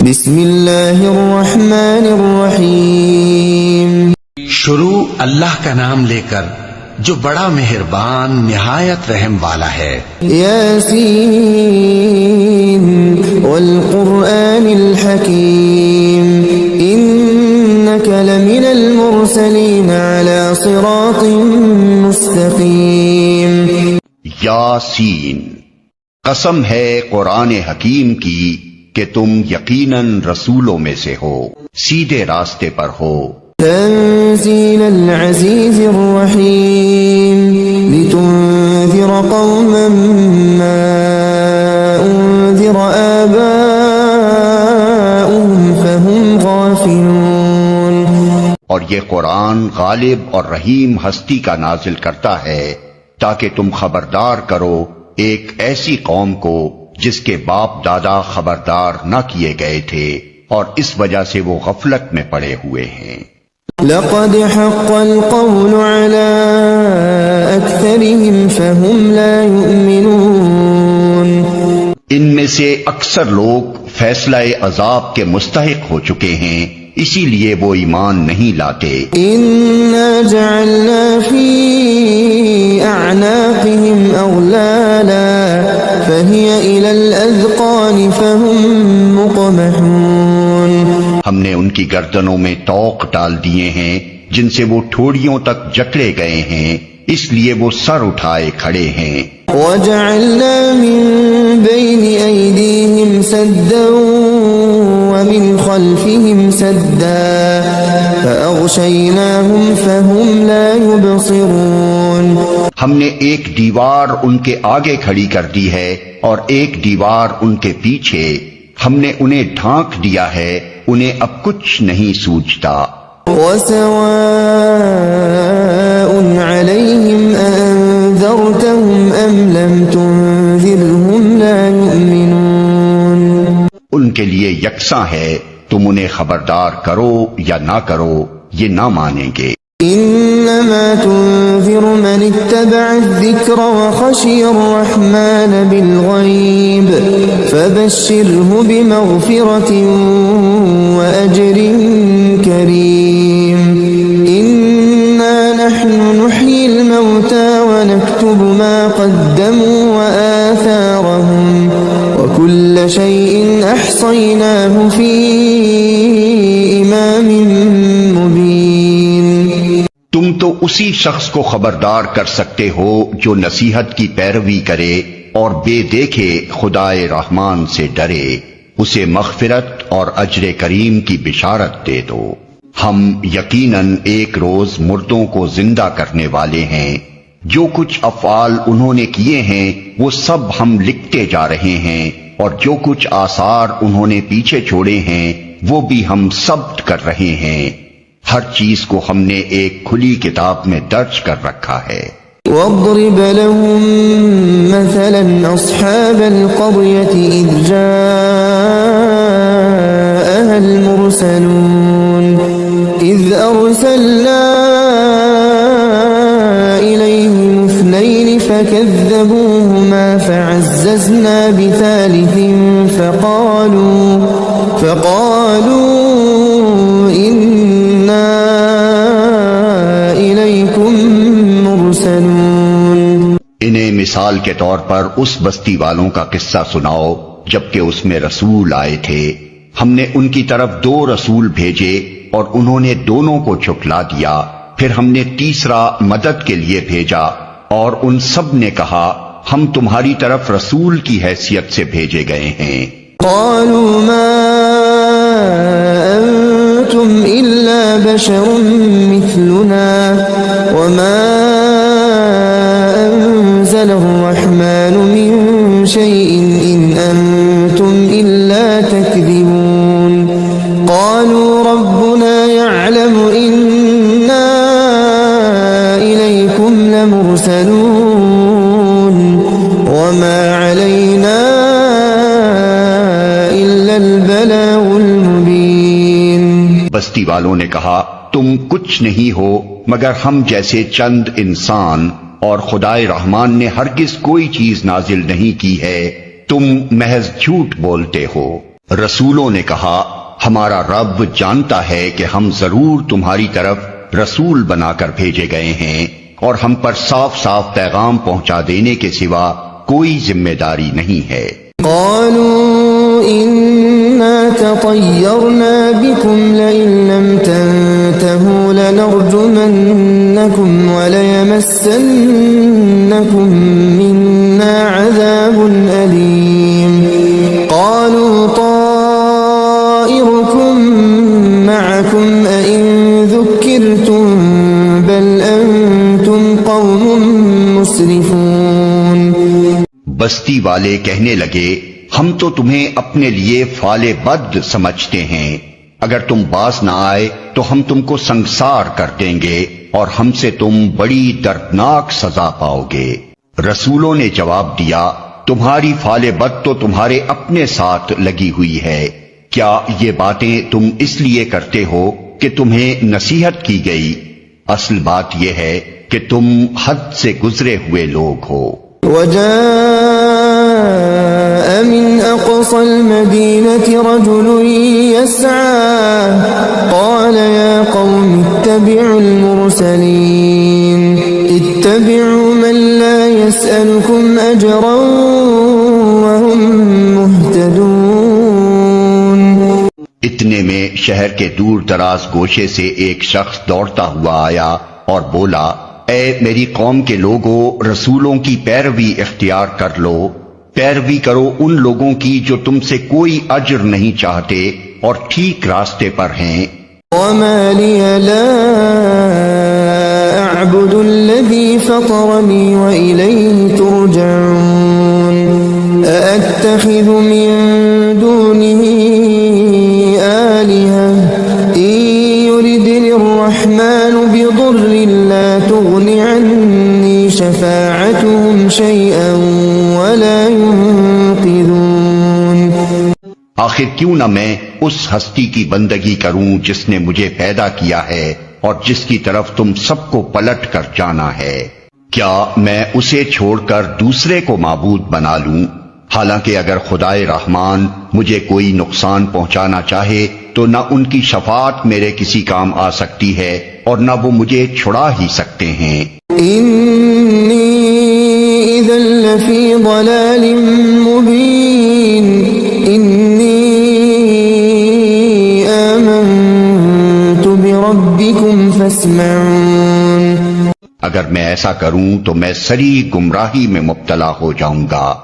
بسم اللہ الرحمن الرحیم۔ شروع اللہ کا نام لے کر جو بڑا مہربان نہایت رحم والا ہے۔ یاسین والقرآن الحکیم انک لمن المرسلین علی صراط مستقیم۔ یاسین، قسم ہے قرآن حکیم کی کہ تم یقیناً رسولوں میں سے ہو، سیدھے راستے پر ہو۔ تنزیل العزیز الرحیم لتنذر قوما ما انذر آباؤهم فهم غافلون۔ اور یہ قرآن غالب اور رحیم ہستی کا نازل کرتا ہے تاکہ تم خبردار کرو ایک ایسی قوم کو جس کے باپ دادا خبردار نہ کیے گئے تھے، اور اس وجہ سے وہ غفلت میں پڑے ہوئے ہیں۔ لقد حق القول على أكثرهم فهم لا يؤمنون۔ ان میں سے اکثر لوگ فیصلہ عذاب کے مستحق ہو چکے ہیں، اسی لیے وہ ایمان نہیں لاتے۔ إنا جعلنا في أعناقهم أغلالا فهي إلى الأذقان فهم مقمحون۔ ہم نے ان کی گردنوں میں طوق ڈال دیے ہیں جن سے وہ ٹھوڑیوں تک جکڑے گئے ہیں، اس لیے وہ سر اٹھائے کھڑے ہیں۔ وجعلنا من بين أيديهم سدا ومن خلفهم سدا فأغشيناهم فهم لا يبصرون۔ ہم نے ایک دیوار ان کے آگے کھڑی کر دی ہے اور ایک دیوار ان کے پیچھے، ہم نے انہیں ڈھانک دیا ہے، انہیں اب کچھ نہیں سوچتا۔ وسواء عليهم أنذرتهم أم لم تنذرهم لا يؤمنون۔ ان کے لیے یکساں ہے، تم انہیں خبردار کرو یا نہ کرو، یہ نہ مانیں گے۔ انما تنذر من اتبع الذکر وخشی الرحمن بالغیب فبشره بمغفرة واجر کریم۔ انا نحن نحیی الموتى ونكتب ما قدموا وآثارهم وكل شيء احصیناه في امام مبین۔ تم تو اسی شخص کو خبردار کر سکتے ہو جو نصیحت کی پیروی کرے اور بے دیکھے خدائے رحمان سے ڈرے، اسے مغفرت اور اجر کریم کی بشارت دے دو۔ ہم یقیناً ایک روز مردوں کو زندہ کرنے والے ہیں، جو کچھ افعال انہوں نے کیے ہیں وہ سب ہم لکھتے جا رہے ہیں، اور جو کچھ آثار انہوں نے پیچھے چھوڑے ہیں وہ بھی ہم ثبت کر رہے ہیں۔ ہر چیز کو ہم نے ایک کھلی کتاب میں درج کر رکھا ہے۔ وَاضْرِبْ لَهُم مَّثَلًا أَصْحَابَ الْقَرْيَةِ إِذْ جَاءَهَا الْمُرْسَلُونَ إِذْ أَرْسَلْنَا إِلَيْهِمُ اثْنَيْنِ فَكَذَّبُوهُمَا فَعَزَّزْنَا بِثَالِثٍ فَقَالُوا انہیں مثال کے طور پر اس بستی والوں کا قصہ سناؤ جبکہ اس میں رسول آئے تھے، ہم نے ان کی طرف 2 رسول بھیجے اور انہوں نے دونوں کو جھٹلا دیا، پھر ہم نے تیسرا مدد کے لیے بھیجا اور ان سب نے کہا ہم تمہاری طرف رسول کی حیثیت سے بھیجے گئے ہیں۔ قالوا ما انتم الا بشر مثلنا وما انزل الرحمن من شيء ان انتم الا تكذبون۔ قالوا ربنا يعلم انا اليكم لمرسلون وما علينا الا البلاغ المبين۔ بستی والوں نے کہا تم کچھ نہیں ہو مگر ہم جیسے چند انسان، اور خدائے رحمان نے ہرگز کوئی چیز نازل نہیں کی ہے، تم محض جھوٹ بولتے ہو۔ رسولوں نے کہا ہمارا رب جانتا ہے کہ ہم ضرور تمہاری طرف رسول بنا کر بھیجے گئے ہیں اور ہم پر صاف صاف پیغام پہنچا دینے کے سوا کوئی ذمہ داری نہیں ہے۔ قالوا إنا تطيرنا بكم لئن لم تنتهوا لنرجمنكم وليمسنكم منا عذاب أليم قالوا طائركم معكم أئن ذكرتم بل أنتم قوم مسرفون۔ بستی والے کہنے لگے ہم تو تمہیں اپنے لیے فال بد سمجھتے ہیں، اگر تم باز نہ آئے تو ہم تم کو سنگسار کر دیں گے اور ہم سے تم بڑی دردناک سزا پاؤ گے۔ رسولوں نے جواب دیا تمہاری فال بد تو تمہارے اپنے ساتھ لگی ہوئی ہے، کیا یہ باتیں تم اس لیے کرتے ہو کہ تمہیں نصیحت کی گئی؟ اصل بات یہ ہے کہ تم حد سے گزرے ہوئے لوگ ہو۔ وجاء من أقصى المدينة رجل يسعى قال يا قوم اتبعوا المرسلين اتبعوا من لا يسألكم أجرا وهم مهتدون۔ اتنے میں شہر کے دور دراز گوشے سے ایک شخص دوڑتا ہوا آیا اور بولا اے میری قوم کے لوگوں، رسولوں کی پیروی اختیار کر لو، پیروی کرو ان لوگوں کی جو تم سے کوئی اجر نہیں چاہتے اور ٹھیک راستے پر ہیں۔ وما لي لا أعبد الذي فطرني وإليه ترجعون أأتخذ من دونه آلهة إن يردني الرحمن بضر لا تغن عني شفاعتهم شيئا ولا ينقذون۔ آخر کیوں نہ میں اس ہستی کی بندگی کروں جس نے مجھے پیدا کیا ہے اور جس کی طرف تم سب کو پلٹ کر جانا ہے؟ کیا میں اسے چھوڑ کر دوسرے کو معبود بنا لوں؟ حالانکہ اگر خدائے رحمان مجھے کوئی نقصان پہنچانا چاہے تو نہ ان کی شفاعت میرے کسی کام آ سکتی ہے اور نہ وہ مجھے چھڑا ہی سکتے ہیں۔ إني إذا لفي ضلال مبين إني آمنت بربكم فاسمعون۔ اگر میں ایسا کروں تو میں سری گمراہی میں مبتلا ہو جاؤں گا۔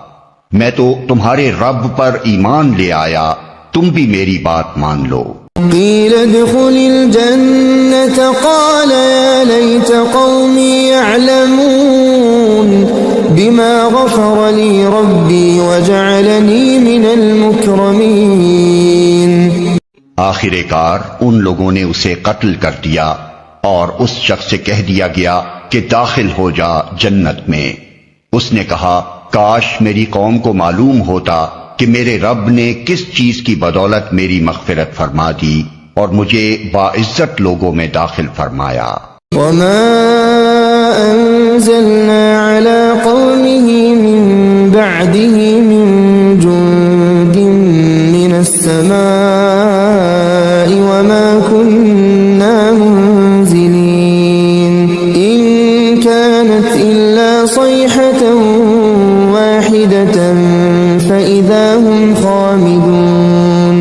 میں تو تمہارے رب پر ایمان لے آیا، تم بھی میری بات مان لو۔ قيل ادخل الجنة قال يا ليت قومي يعلمون بما غفر لي ربي وجعلني من المكرمين۔ آخر کار ان لوگوں نے اسے قتل کر دیا اور اس شخص سے کہہ دیا گیا کہ داخل ہو جا جنت میں۔ اس نے کہا کاش میری قوم کو معلوم ہوتا کہ میرے رب نے کس چیز کی بدولت میری مغفرت فرما دی اور مجھے باعزت لوگوں میں داخل فرمایا۔ وما أنزلنا على قومه من بعده من جند من السماء وما كنا منزلين إن كانت إلا صيحة واحدة فإذا هم خامدون۔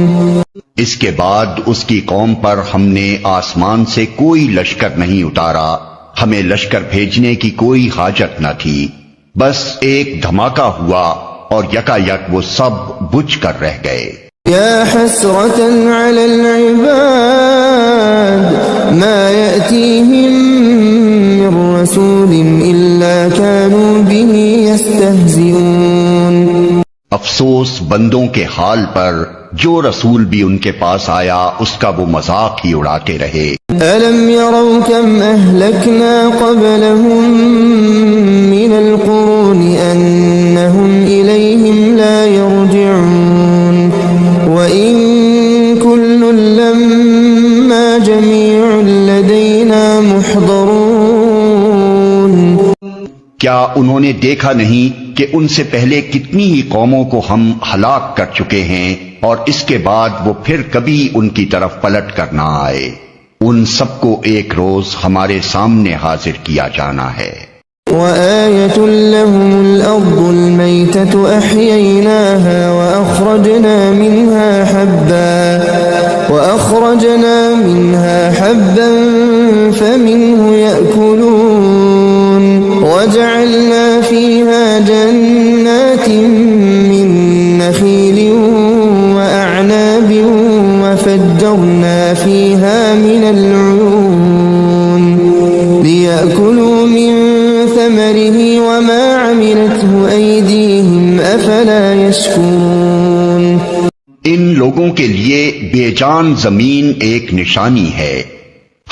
اس کے بعد اس کی قوم پر ہم نے آسمان سے کوئی لشکر نہیں اتارا، ہمیں لشکر بھیجنے کی کوئی حاجت نہ تھی، بس ایک دھماکہ ہوا اور یکا یک وہ سب بجھ کر رہ گئے۔ يا حسرة على العباد ما يأتيهم من رسول إلا كانوا به يستهزئون۔ افسوس بندوں کے حال پر جو رسول بھی ان کے پاس آیا اس کا وہ مذاق ہی اڑاتے رہے۔ ألم يروا كم أهلكنا قبلهم من القرون أنهم إليهم لا يرجعون وإن كل لما جميع لدينا محضرون۔ کیا انہوں نے دیکھا نہیں کہ ان سے پہلے کتنی ہی قوموں کو ہم ہلاک کر چکے ہیں اور اس کے بعد وہ پھر کبھی ان کی طرف پلٹ کر نہ آئے۔ ان سب کو ایک روز ہمارے سامنے حاضر کیا جانا ہے۔ وآية لهم الأرض الميتة أحييناها وأخرجنا منها حبا فمنه يأكلون وجعلنا فيها جنات من نخيل وأعناب وفجرنا فيها من العيون ليأكلوا من ثمره وما عملته أيديهم أفلا يشكرون۔ ان لوگوں کے لیے بے جان زمین ایک نشانی ہے،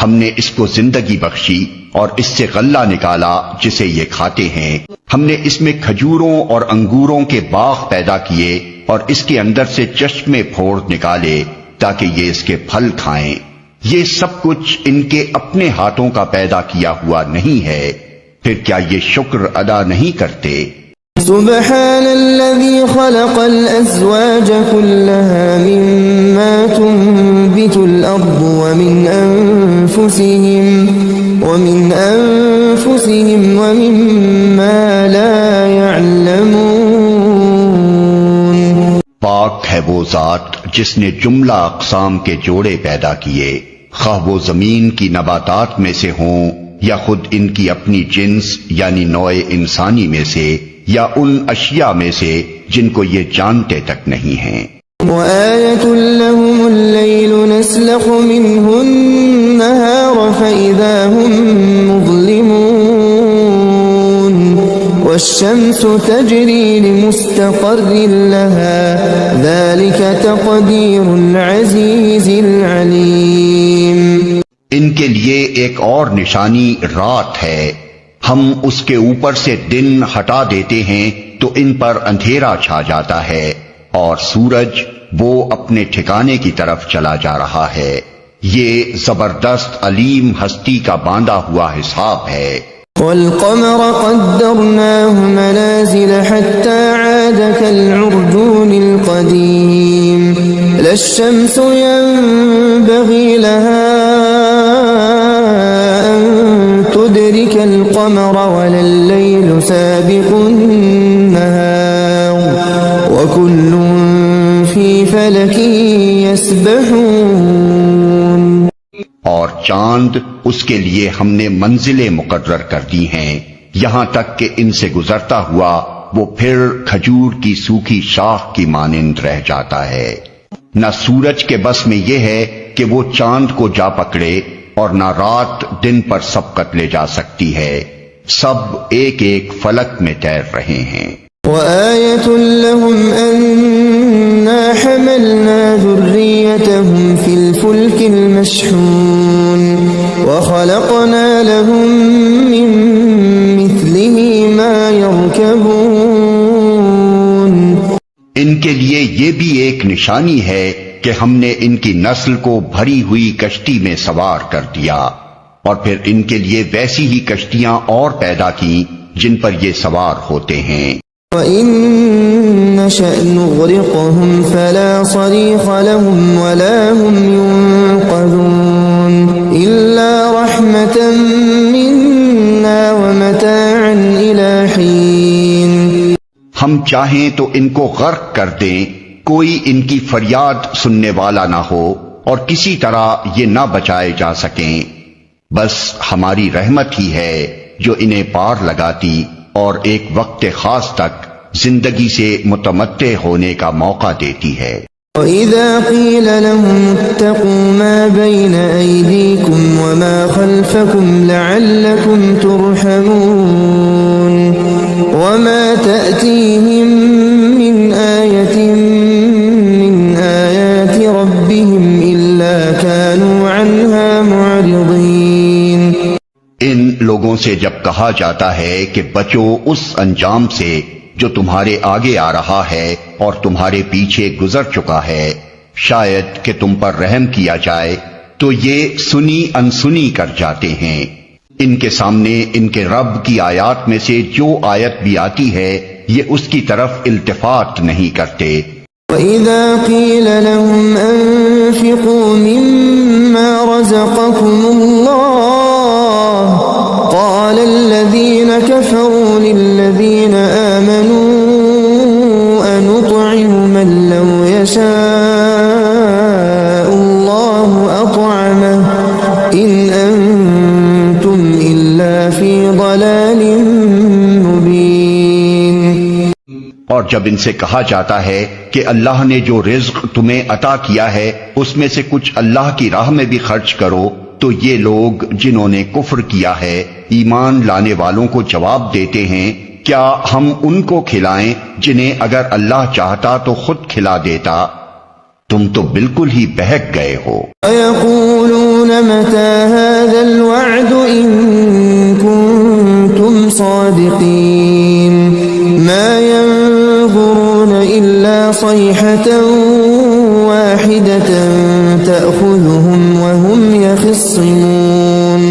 ہم نے اس کو زندگی بخشی اور اس سے غلہ نکالا جسے یہ کھاتے ہیں، ہم نے اس میں کھجوروں اور انگوروں کے باغ پیدا کیے اور اس کے اندر سے چشمے پھوڑ نکالے تاکہ یہ اس کے پھل کھائیں۔ یہ سب کچھ ان کے اپنے ہاتھوں کا پیدا کیا ہوا نہیں ہے، پھر کیا یہ شکر ادا نہیں کرتے؟ سبحان الذي خلق الأزواج كلها مما تنبت الأرض ومن أنفسهم ومما لا يعلمون۔ پاک ہے وہ ذات جس نے جملہ اقسام کے جوڑے پیدا کیے، خواہ وہ زمین کی نباتات میں سے ہوں یا خود ان کی اپنی جنس یعنی نوع انسانی میں سے یا ان اشیاء میں سے جن کو یہ جانتے تک نہیں ہیں۔ وآية لهم الليل نسلخ منه النهار فإذا هم مظلمون والشمس تجري لمستقر لها ذلك تقدير العزيز العليم۔ ان کے لیے ایک اور نشانی رات ہے، ہم اس کے اوپر سے دن ہٹا دیتے ہیں تو ان پر اندھیرا چھا جاتا ہے اور سورج وہ اپنے ٹھکانے کی طرف چلا جا رہا ہے۔ یہ زبردست علیم ہستی کا باندھا ہوا حساب ہے۔ والقمر قدرناه منازل حتى عاد كالعرجون القديم لا الشمس ينبغي لها تدرك القمر ولا الليل سابق النهار وكل في فلك يسبحون۔ اور چاند اس کے لیے ہم نے منزلیں مقرر کر دی ہیں یہاں تک کہ ان سے گزرتا ہوا وہ پھر کھجور کی سوکھی شاخ کی مانند رہ جاتا ہے۔ نہ سورج کے بس میں یہ ہے کہ وہ چاند کو جا پکڑے اور نہ رات دن پر سبقت لے جا سکتی ہے، سب ایک ایک فلک میں تیر رہے ہیں۔ وآية لهم أنا حملنا ذريتهم في الفلك المشحون وخلقنا لهم من مثله ما يركبون۔ ان کے لیے یہ بھی ایک نشانی ہے کہ ہم نے ان کی نسل کو بھری ہوئی کشتی میں سوار کر دیا اور پھر ان کے لیے ویسی ہی کشتیاں اور پیدا کی جن پر یہ سوار ہوتے ہیں۔ وَإِن نَّشَأْ نُغْرِقْهُمْ فَلَا صَرِيخَ لَهُمْ وَلَا هُمْ يُنقَذُونَ إِلَّا رَحْمَةً مِنَّا وَمَتَاعًا إِلَى حِينٍ۔ ہم چاہیں تو ان کو غرق کر دیں، کوئی ان کی فریاد سننے والا نہ ہو اور کسی طرح یہ نہ بچائے جا سکیں، بس ہماری رحمت ہی ہے جو انہیں پار لگاتی اور ایک وقت خاص تک زندگی سے متمتع ہونے کا موقع دیتی ہے۔ وَإِذَا قِيلَ لَهُمُ اتَّقُوا مَا بَيْنَ أَيْدِيكُمْ وَمَا خَلْفَكُمْ لَعَلَّكُمْ تُرْحَمُونَ وَمَا تَأْتِيهِمْ مِنْ آيَةٍ مِنْ آيَاتِ رَبِّهِمْ إِلَّا كَانُوا عَنْهَا مُعْرِضِينَ۔ ان لوگوں سے جب کہا جاتا ہے کہ بچو اس انجام سے جو تمہارے آگے آ رہا ہے اور تمہارے پیچھے گزر چکا ہے، شاید کہ تم پر رحم کیا جائے، تو یہ سنی انسنی کر جاتے ہیں۔ ان کے سامنے ان کے رب کی آیات میں سے جو آیت بھی آتی ہے یہ اس کی طرف التفات نہیں کرتے۔ وَإِذَا قِيلَ لَهُمْ أَنفِقُوا مِمَّا رَزَقَكُمُ اللَّهُ قَالَ الَّذِينَ كَفَرُوا لِلَّذِينَ آمَنُوا أَنُطْعِمُ مَن لَّوْ يَشَاءُ اللَّهُ أَطْعَمَهُ إِنْ أَنتُمْ إِلَّا فِي ضَلَالٍ مُّبِينٍ۔ اور جب ان سے کہا جاتا ہے کہ اللہ نے جو رزق تمہیں عطا کیا ہے اس میں سے کچھ اللہ کی راہ میں بھی خرچ کرو، تو یہ لوگ جنہوں نے کفر کیا ہے ایمان لانے والوں کو جواب دیتے ہیں کیا ہم ان کو کھلائیں جنہیں اگر اللہ چاہتا تو خود کھلا دیتا؟ تم تو بالکل ہی بہک گئے ہو۔ وَيَقُولُونَ مَتَى هَذَا الْوَعْدُ إِن كُنتُمْ صَادِقِينَ مَا يَنظُرُونَ إِلَّا صَيْحَةً وَاحِدَةً تَأْخُذُهُمْ وَهُمْ يَخِصِّمُونَ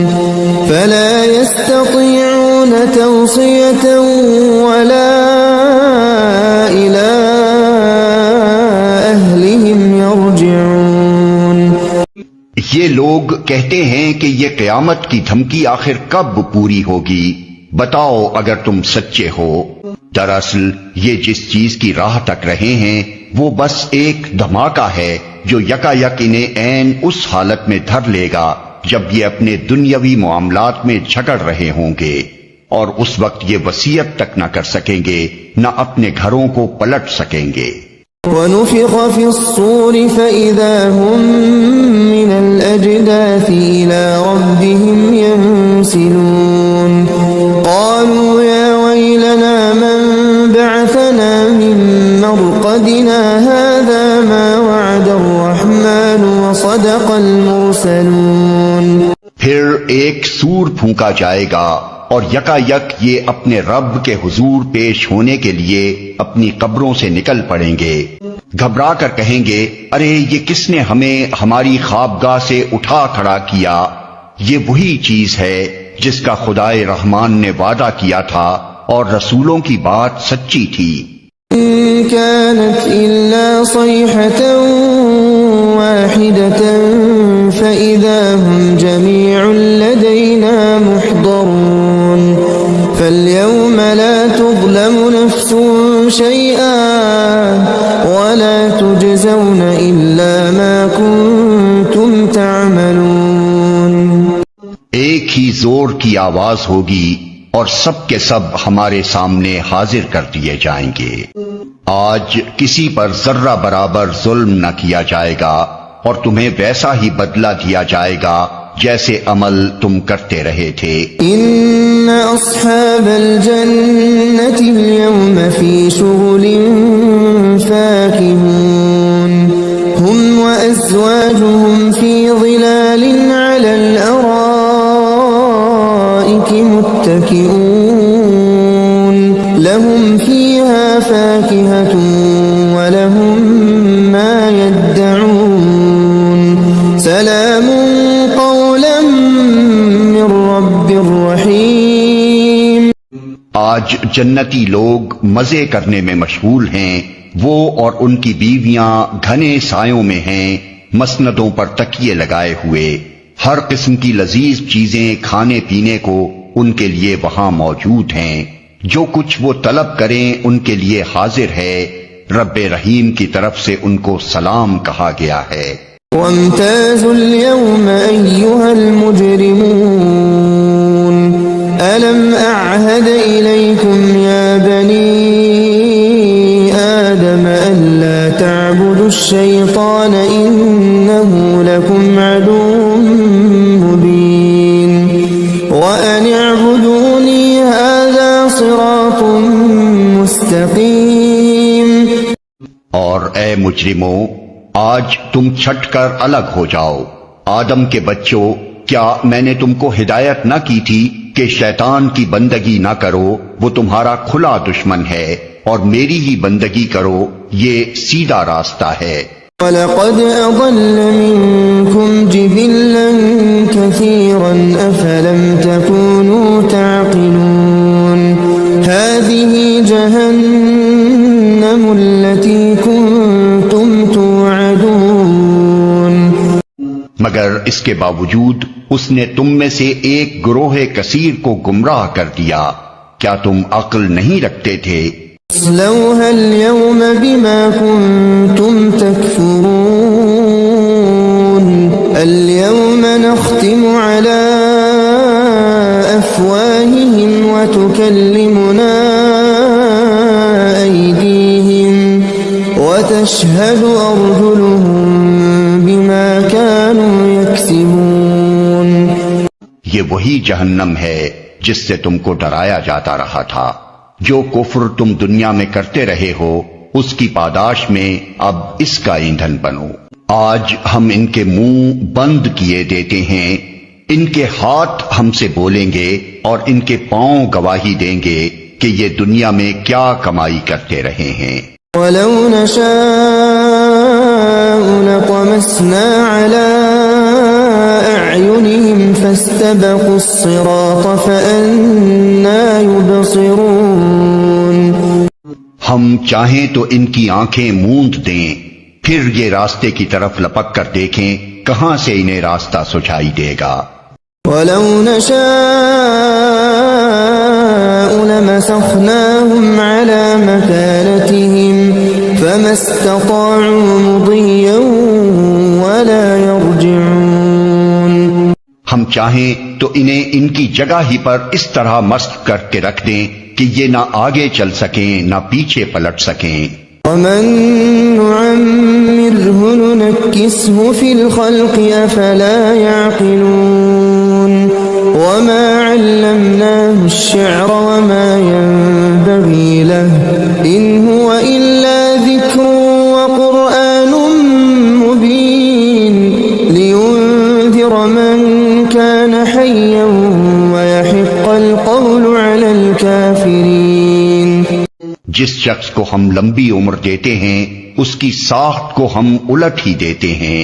فَلَا يَسْتَطِيعُونَ تَوْصِيَةً وَلَا إِلَىٰ أَهْلِهِمْ يَرْجِعُونَ۔ یہ لوگ کہتے ہیں کہ یہ قیامت کی دھمکی آخر کب پوری ہوگی؟ بتاؤ اگر تم سچے ہو۔ دراصل یہ جس چیز کی راہ تک رہے ہیں وہ بس ایک دھماکہ ہے جو یکا یک انہیں عین اس حالت میں دھر لے گا جب یہ اپنے دنیاوی معاملات میں جھگڑ رہے ہوں گے، اور اس وقت یہ وصیت تک نہ کر سکیں گے نہ اپنے گھروں کو پلٹ سکیں گے۔ وَنُفِخَ فِي الصُّورِ فَإِذَا هُم مِّنَ الْأَجْدَاثِ إِلَىٰ رَبِّهِمْ يَنسِلُونَ قَالُوا يَا وَيْلَنَا مَن بَعَثَنَا مِن مَّرْقَدِنَا هَٰذَا مَا وَعَدَ الرَّحْمَٰنُ وَصَدَقَ الْمُرْسَلُونَ۔ پھر ایک سور پھونکا جائے گا اور یکا یک یہ اپنے رب کے حضور پیش ہونے کے لیے اپنی قبروں سے نکل پڑیں گے، گھبرا کر کہیں گے ارے یہ کس نے ہمیں ہماری خوابگاہ سے اٹھا کھڑا کیا؟ یہ وہی چیز ہے جس کا خدائے رحمان نے وعدہ کیا تھا اور رسولوں کی بات سچی تھی۔ إن كانت إلا صيحة واحدة فإذا هم جميع لدينا محضرون فاليوم لا تظلم نفس شيئا ولا تجزون إلا ما كنتم تعملون۔ ایک ہی زور کی آواز ہوگی اور سب کے سب ہمارے سامنے حاضر کر دیے جائیں گے۔ آج کسی پر ذرہ برابر ظلم نہ کیا جائے گا اور تمہیں ویسا ہی بدلہ دیا جائے گا جیسے عمل تم کرتے رہے تھے۔ ان اصحاب الجنة اليوم في شغل فاكهون هم وازواجهم في ظلال على الارائك متكئون لهم فيها فاكهة ولهم ما يدعون سلام قولا من رب رحيم۔ آج جنتی لوگ مزے کرنے میں مشغول ہیں، وہ اور ان کی بیویاں گھنے سایوں میں ہیں، مسندوں پر تکیے لگائے ہوئے۔ ہر قسم کی لذیذ چیزیں کھانے پینے کو ان کے لیے وہاں موجود ہیں، جو کچھ وہ طلب کریں ان کے لیے حاضر ہے۔ رب رحیم کی طرف سے ان کو سلام کہا گیا ہے۔ وامتازوا اليوم أيها المجرمون ألم أعهد إليكم يا بني آدم ألا تعبدوا الشيطان إنه لكم عدو مبين وأن اعبدوني هذا صراط مستقيم۔ اور اے مجرموں، آج تم چھٹ کر الگ ہو جاؤ۔ آدم کے بچوں، کیا میں نے تم کو ہدایت نہ کی تھی کہ شیطان کی بندگی نہ کرو، وہ تمہارا کھلا دشمن ہے، اور میری ہی بندگی کرو، یہ سیدھا راستہ ہے۔ وَلَقَدْ أَضَلَّ مِنكُمْ جِبِلًّا كَثِيرًا أَفَلَمْ تَكُونُوا مگر اس کے باوجود اس نے تم میں سے ایک گروہ کثیر کو گمراہ کر دیا. کیا تم عقل نہیں رکھتے تھے؟ اصلوها اليوم بما كنتم تكفرون اليوم نختم على أفواههم وتكلمنا أيديهم وتشهد أرجلهم بما كانوا يكسبون. یہ وہی جہنم ہے جس سے تم کو ڈرایا جاتا رہا تھا. جو کفر تم دنیا میں کرتے رہے ہو اس کی پاداش میں اب اس کا ایندھن بنو. آج ہم ان کے منہ بند کیے دیتے ہیں، ان کے ہاتھ ہم سے بولیں گے اور ان کے پاؤں گواہی دیں گے کہ یہ دنیا میں کیا کمائی کرتے رہے ہیں. ولو نشاء لطمسنا على أعينهم فاستبقوا الصراط فأنى يبصرون. ہم چاہیں تو ان کی آنکھیں موند دیں، پھر یہ راستے کی طرف لپک کر دیکھیں کہاں سے انہیں راستہ سجائی دے گا. ولو نشاء لمسخناهم على مكانتهم فما استطاعوا مضيا ولا يرجعون. ہم چاہیں تو انہیں ان کی جگہ ہی پر اس طرح مست کر کے رکھ دیں کہ یہ نہ آگے چل سکیں نہ پیچھے پلٹ سکیں. ومن نعمره ننكسه في الخلق أفلا يعقلون. وما علمناه الشعر وما ينبغي له إن هو إلا ذكر وقرآن مبين لينذر من كان حيا ويحق القول على الكافرين. جس شخص کو ہم لمبی عمر دیتے ہیں اس کی ساخت کو ہم الٹ ہی دیتے ہیں.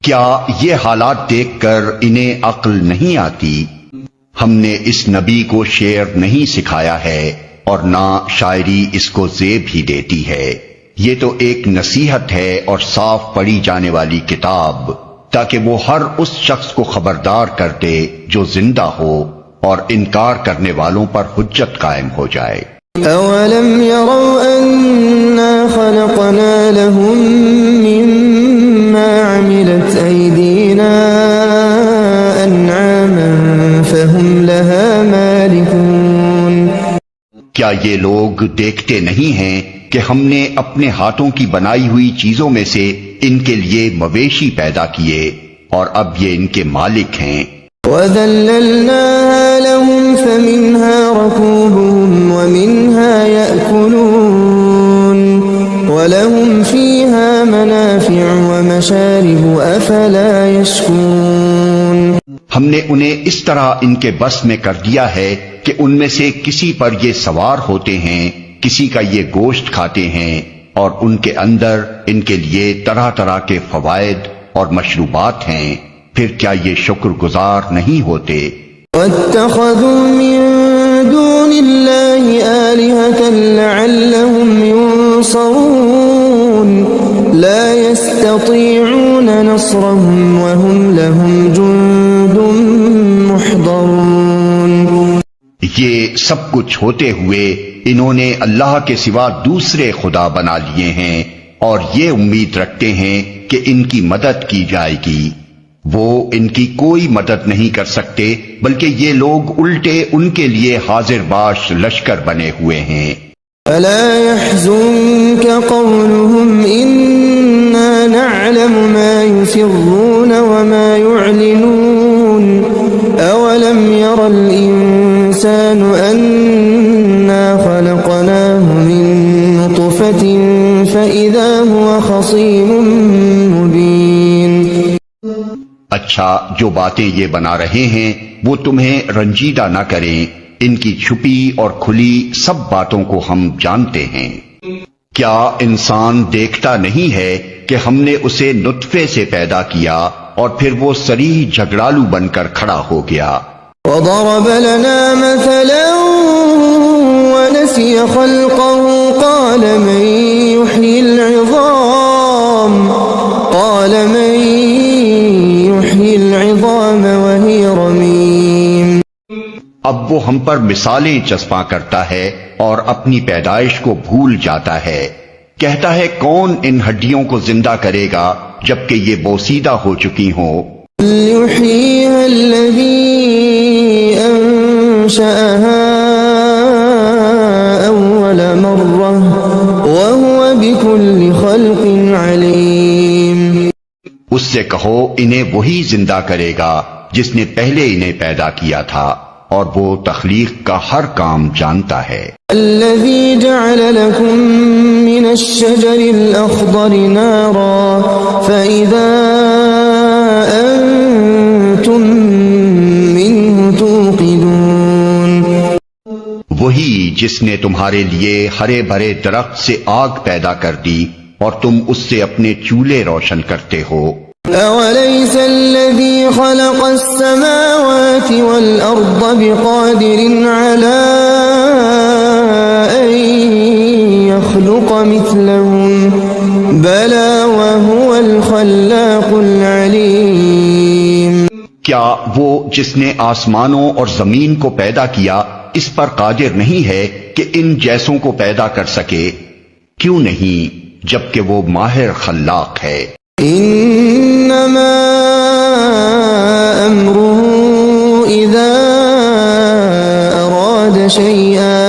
کیا یہ حالات دیکھ کر انہیں عقل نہیں آتی؟ ہم نے اس نبی کو شعر نہیں سکھایا ہے اور نہ شاعری اس کو زیب ہی دیتی ہے. یہ تو ایک نصیحت ہے اور صاف پڑھی جانے والی کتاب، تاکہ وہ ہر اس شخص کو خبردار کر دے جو زندہ ہو اور انکار کرنے والوں پر حجت قائم ہو جائے. أولم يروا أنا خلقنا لهم مما عملت أيدينا أنعاما فهم لها مالكون. کیا یہ لوگ دیکھتے نہیں ہیں کہ ہم نے اپنے ہاتھوں کی بنائی ہوئی چیزوں میں سے ان کے لیے مویشی پیدا کیے اور اب یہ ان کے مالک ہیں. وَذَلَّلْنَاهَا لَهُمْ فَمِنْهَا رَكُوبُهُمْ وَمِنْهَا يَأْكُلُونَ وَلَهُمْ فِيهَا مَنَافِعُ وَمَشَارِبُ أَفَلَا يَشْكُرُونَ. ہم نے انہیں اس طرح ان کے بس میں کر دیا ہے کہ ان میں سے کسی پر یہ سوار ہوتے ہیں، کسی کا یہ گوشت کھاتے ہیں، اور ان کے اندر ان کے لیے طرح طرح کے فوائد اور مشروبات ہیں. پھر کیا یہ شکر گزار نہیں ہوتے؟ وَاتَّخَذُوا مِن دُونِ اللَّهِ آلِهَةً لَعَلَّهُمْ يُنصَرُونَ لَا يَسْتَطِيعُونَ نَصْرَهُمْ وَهُمْ لَهُمْ جُندٌ مُحْضَرُونَ. یہ سب کچھ ہوتے ہوئے انہوں نے اللہ کے سوا دوسرے خدا بنا لیے ہیں اور یہ امید رکھتے ہیں کہ ان کی مدد کی جائے گی. وہ ان کی کوئی مدد نہیں کر سکتے، بلکہ یہ لوگ الٹے ان کے لیے حاضر باش لشکر بنے ہوئے ہیں. أَلَا يَحْزُنكَ قَوْلُهُمْ إِنَّا نَعْلَمُ مَا يُسِرُّونَ وَمَا يُعْلِنُونَ أَوَلَمْ يَرَ الْإِنسَانُ أَنَّا خَلَقْنَاهُ مِن نُّطْفَةٍ فَإِذَا هُوَ خَصِيمٌ مُّبِينٌ. اچھا، جو باتیں یہ بنا رہے ہیں وہ تمہیں رنجیدہ نہ کریں، ان کی چھپی اور کھلی سب باتوں کو ہم جانتے ہیں. کیا انسان دیکھتا نہیں ہے کہ ہم نے اسے نطفے سے پیدا کیا اور پھر وہ صریح جھگڑالو بن کر کھڑا ہو گیا. وَضَرَبَ لَنَا مَثَلًا وَنَسِيَ خَلْقَهُ قَالَ مَن يُحْيِي الْعِظَامَ اب وہ ہم پر مثالیں چسپاں کرتا ہے اور اپنی پیدائش کو بھول جاتا ہے۔ کہتا ہے کون ان ہڈیوں کو زندہ کرے گا جبکہ یہ بوسیدہ ہو چکی ہوں؟ يحييها الذي أنشأها أول مرة وهو بكل خلق عليم۔ اس سے کہو انہیں وہی زندہ کرے گا جس نے پہلے انہیں پیدا کیا تھا اور وہ تخلیق کا ہر کام جانتا ہے۔ الذي جعل لكم من الشجر الأخضر نارا فإذا أنتم منه توقدون۔ وہی جس نے تمہارے لیے ہرے بھرے درخت سے آگ پیدا کر دی اور تم اس سے اپنے چولہے روشن کرتے ہو۔ أوليس الذي خلق السماوات والأرض بقادر على أن يخلق مثلهم بلى وهو الخلاق العليم۔ کیا وہ جس نے آسمانوں اور زمین کو پیدا کیا اس پر قادر نہیں ہے کہ ان جیسوں کو پیدا کر سکے؟ کیوں نہیں، جبکہ وہ ماہر خلاق ہے۔ انما امره اذا اراد شيئا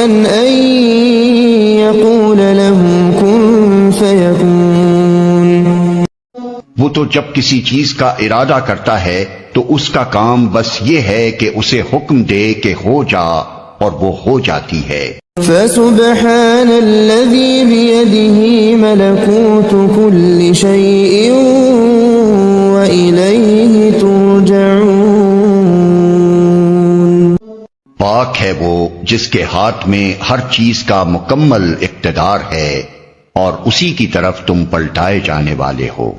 ان يقول له كن فيكون۔ وہ تو جب کسی چیز کا ارادہ کرتا ہے تو اس کا کام بس یہ ہے کہ اسے حکم دے کہ ہو جا، اور وہ ہو جاتی ہے۔ فسبحان الذي بيده ملكوت كل شيء وإليه ترجعون۔ پاک ہے وہ جس کے ہاتھ میں ہر چیز کا مکمل اقتدار ہے اور اسی کی طرف تم پلٹائے جانے والے ہو۔